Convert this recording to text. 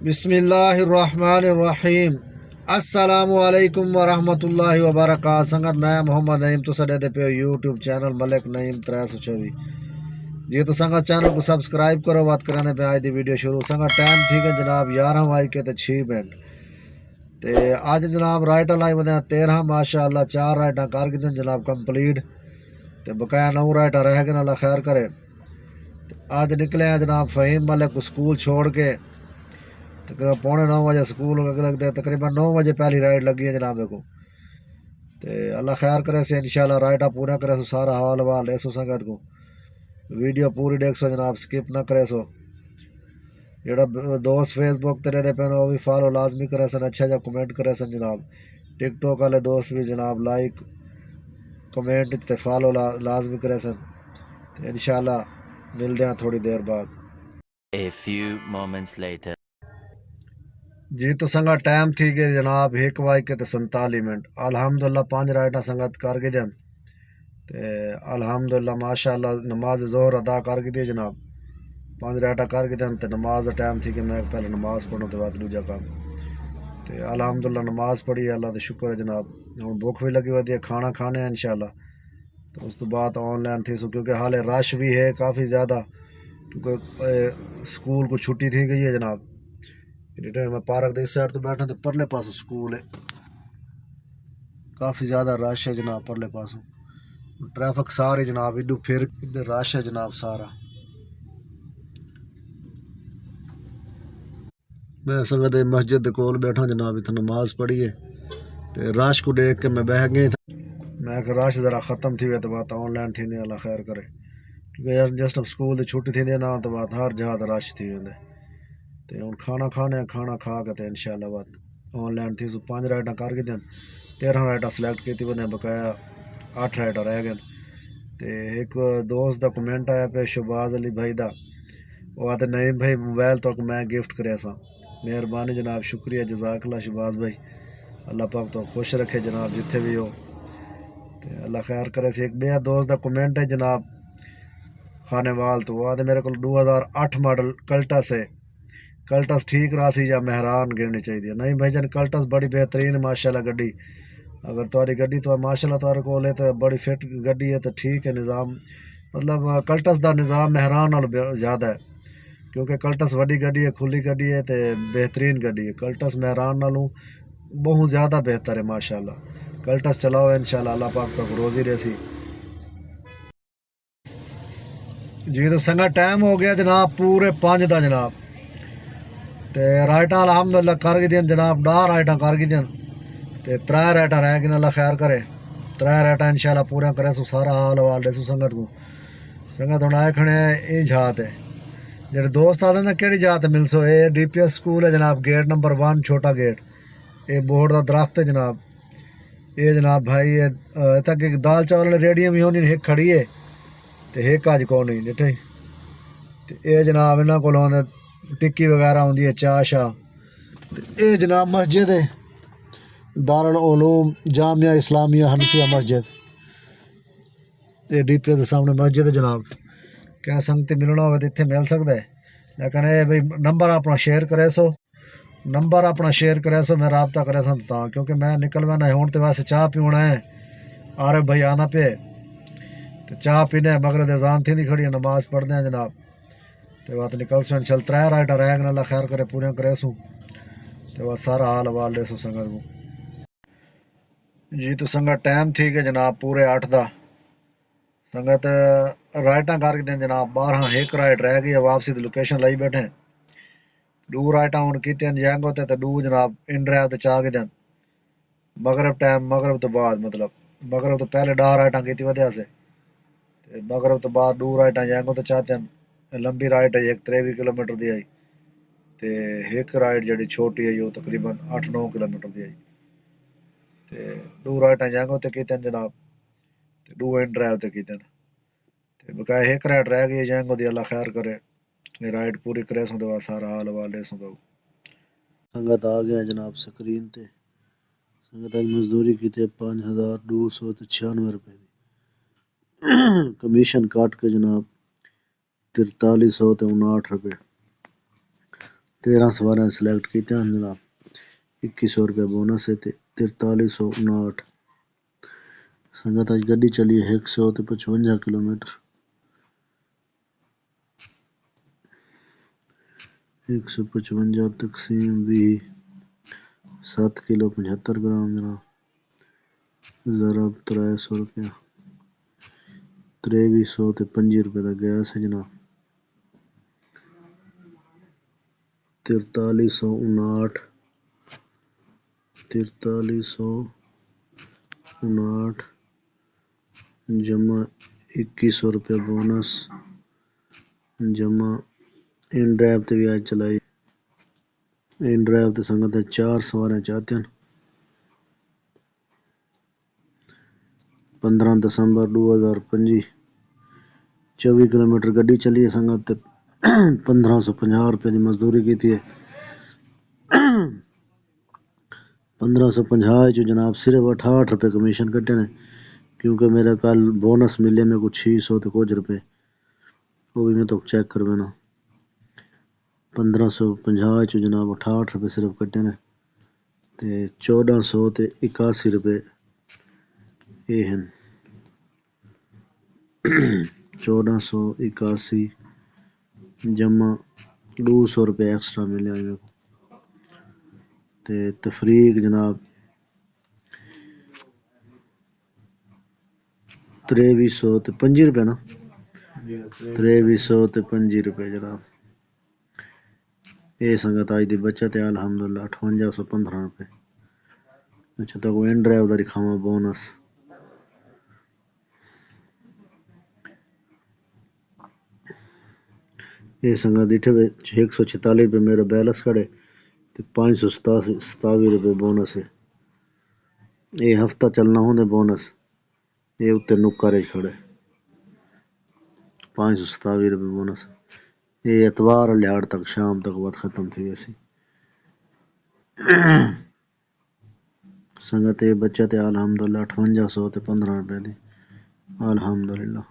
बिस्मिल्लाहिर्रहमानिर्रहीम अस्सलामु अलैकुम वरहमतुल्लाहि वबरकातुहू। संगत मैं मोहम्मद नईम तुसा दे पे यूट्यूब चैनल मलिक नईम 324 जी। तो संगत चैनल को सब्सक्राइब करो। बात कराने पे आज दी वीडियो शुरू। संगत टाइम ठीक है जनाब 11 वाज के 6 मिनट ते अज जनाब राइट लाई बंद 13 माशाअल्लाह 4 राइटा कर गए जनाब कंप्लीट ते बकाया 9 राइटा रह गए। अल्लाह खैर करे। अज निकले हैं जनाब फ़हीम मलिक को स्कूल छोड़ के तकरीबन 8:45 स्कूल लगते तकरीबन 9 बजे पहली राइड लगी है जनाब को। तो अल्लाह खैर करे से इंशाल्लाह राइडा पूरा करे सो सारा हाल वाल ऐसो संगत को वीडियो पूरी देख सो जनाब स्किप ना करे सो। जोड़ा दोस्त फेसबुक ते रहते पे वो भी फॉलो लाजमी करे सन अच्छा जा कमेंट करे सन जनाब। टिकटॉक वाले दोस्त भी जनाब लाइक कमेंट ते फॉलो लाजमी करे सन। तो इंशाल्लाह मिलते हैं थोड़ी देर बाद। A few moments later. जी तो संगत टाइम थी गए जनाब 1:47 अल्हम्दुलिल्लाह 5 राइटा संगत कर गए जन ते अल्हम्दुलिल्लाह माशाअल्लाह नमाज ज़ोहर अदा कर गई जनाब 5 राइटा कर गए ते नमाज टाइम थी कि मैं पहले नमाज पढ़ूँ तो बाद दूजा काम तो अल्हम्दुलिल्लाह नमाज पढ़ी अल्लाह का शुक्र है जनाब। हूँ भुख भी लगी हुई है खाना खाने हैं इंशाल्लाह। तो उस तो बाद ऑनलाइन थी सो क्योंकि हाले रश भी है काफ़ी ज़्यादा क्योंकि स्कूल को छुट्टी थी गई है जनाब। मैं पार्क के इस साइड तो बैठा तो परले पासों स्कूल है काफ़ी ज़्यादा रश है जनाब। परले पासों ट्रैफिक सारे जनाब इधर फिर इधर रश है जनाब सारा। मैं संगत मस्जिद के कोल बैठा जनाब इतना नमाज पढ़ी है तो रश को देख के मैं बह गई था। मैं रश ज़रा ख़त्म थी वे तो बात ऑनलाइन थी अल्लाह खैर करे क्योंकि जस्ट स्कूल की छुट्टी थी ना तो बात हर जगह रश थी वेंदे तो हूँ खाना खाने खाना खा के तो इंशाल्लाह बात ऑनलाइन थी सो 5 राइटा कर गए 13 राइटा सिलेक्ट की बंदे बकाया 8 राइटा रह गए। तो एक दोस्त का कमेंट आया पे शहबाज अली भाई का वो आते नईम भाई मोबाइल तो मैं गिफ्ट करे सा मेहरबानी जनाब शुक्रिया जज़ाकल्लाह शहबाज भाई अल्लाह पाक तो खुश रखे जनाब जिथे भी हो तो अल्लाह खैर करे से। एक बेया दोस्त का कमेंट है जनाब खानेवाल तो वो आते मेरे को 2008 मॉडल कल्टस है कल्टस ठीक रहा सी या मेहरान गिरनी चाहिए नहीं भाई जान कल्टस बड़ी बेहतरीन माशाल्लाह गड्डी अगर तुम्हारी गड्डी तो माशाल्लाह तुम्हारे को ले तो बड़ी फिट गड्डी है तो ठीक है निज़ाम मतलब कल्टस का निज़ाम मेहरान नाल ज़्यादा है क्योंकि कल्टस वड्डी गड्डी है खुली गड्डी है तो बेहतरीन गड्डी है। कल्टस मेहरान नालों बहुत ज़्यादा बेहतर है माशाल्लाह। कल्टस चलाओ इंशाल्लाह अल्लाह पाक तक रोज़ी रेसी जी। तो संगा टाइम हो गया जनाब पूरे 5 का जनाब तो राइटा अल्हम्दुलिल्लाह कर गई जनाब 10 राइटा कर गई तो 3 राइटा रह गई अल्लाह खैर करे 3 राइटा इंशाल्लाह पूरा करे सो सारा हाल वाल दे संगत को। संगत हम आए खड़े ये जात है जेडे दोस्त आते ना कि जात मिल सो ये DPS स्कूल है जनाब गेट नंबर 1 छोटा गेट ये बोर्ड का दरख्त है जनाब। ये जनाब भाई ये तक एक दाल चावल वाली रेडियम ही होनी एक खड़ी है तो एक अज को नहीं डिठे तो ये जनाब इन्होंने को टिक्की वगैरह होंगी है चाह शाह। ये जनाब मस्जिद है दारुल उलूम जामिया इस्लामिया हनफिया मस्जिद ये DPS के सामने मस्जिद है जनाब। क्या संगत मिलना हो तो इतने मिल सकता है लेकिन ये भाई नंबर अपना शेयर करे सो नंबर अपना शेयर करे सो मैं रबता करे सा क्योंकि मैं निकल मैंने हूँ तो वैसे चाह पीना है आरे भाई आना पे तो चाह पीने मगरब अजान थी खड़ी नमाज पढ़ते हैं जनाब तो बात निकल सो चल 3 राइटा रह गए अल्लाह खैर करे पूरे करे सूँ तो बात सारा हाल वाल ले सो संगत को जी। तो संगत टाइम थी कि जनाब पूरे 8 का संगत राइटा कर गए जनाब 12 एक राइट रह गई है वापसी की लोकेशन लाई बैठे 2 राइटा हूँ की जैंगो तो 2 जनाब इन ड्राइव तो चाह गए मगरब टाइम मगरब तो बाद मतलब मगरब तो पहले 10 राइटा की वजह से मगरब तो बाद 2 राइटा जैंगो तो चाहते लंबी राइट है एक 23 किलोमीटर की आई तो एक राइट जी छोटी है वो तकरीबन 8-9 किलोमीटर की आई तो 2 राइटा जैंगो तो की जनाब तो 2 इन ड्राइव तो की बकाया एक राइट रह गई जैंगो दी अल्लाह खैर करे राइट पूरी करे सो तो सारा हाल वाल ले सो। संगत आ गया जनाब स्क्रीन ते संगत आज मजदूरी की 5296 रुपए की कमीशन काट के जनाब 4359 रुपए 13 سواریاں سلیکٹ کیتیاں جناب 2100 روپے بونس ہے تے 4359 سنگت اج گڈی چلی ہے 155 کلومیٹر 155 تقسیم 20 7 کلو 75 گرام جناب ضرب 300 روپیہ 2300 تے 5 روپے دا گیس ہے جناب 4359 جمع 2100 روپے بونس جمع ان ڈرائیو تے بھی آج چلائی ان ڈرائیو تے سنگت 4 سواریاں چاہتے ہیں 15 دسمبر 2025 24 کلومیٹر گڈی چلی ہے سنگت تے 1550 روپے دی مزدوری کیتی ہے 1550 جو جناب صرف 68 روپے کمیشن کٹے نے کیونکہ میرا کل بونس ملے میں کچھ 600 تے کچھ روپے وہ بھی میں تو چیک کروانا 1550 جو جناب 68 روپے صرف کٹے نے تے 1400 تے 81 روپے یہ ہیں 1481 جمع 200 روپے ایکسٹرا ملے آئے میرے کو تے تفریق جناب 2300 تے 5 روپے نا 2300 تے 5 روپے جناب یہ سنگت آج دی بچت ہے الحمدللہ 5815 روپے اچھا تو کوئی ان ڈرائیو دا دکھاواں بونس یہ سنگت دیٹھے 146 روپے میرا بیلنس کھڑے تے 527 روپے بونس ہے یہ ہفتہ چلنا ہوندے بونس یہ اتنے نکارے کھڑے 527 روپے بونس یہ اتوار لہاڑ تک شام تک بعد ختم تھی ویسی سنگت یہ بچت ہے الحمدللہ 5815 روپے دی الحمدللہ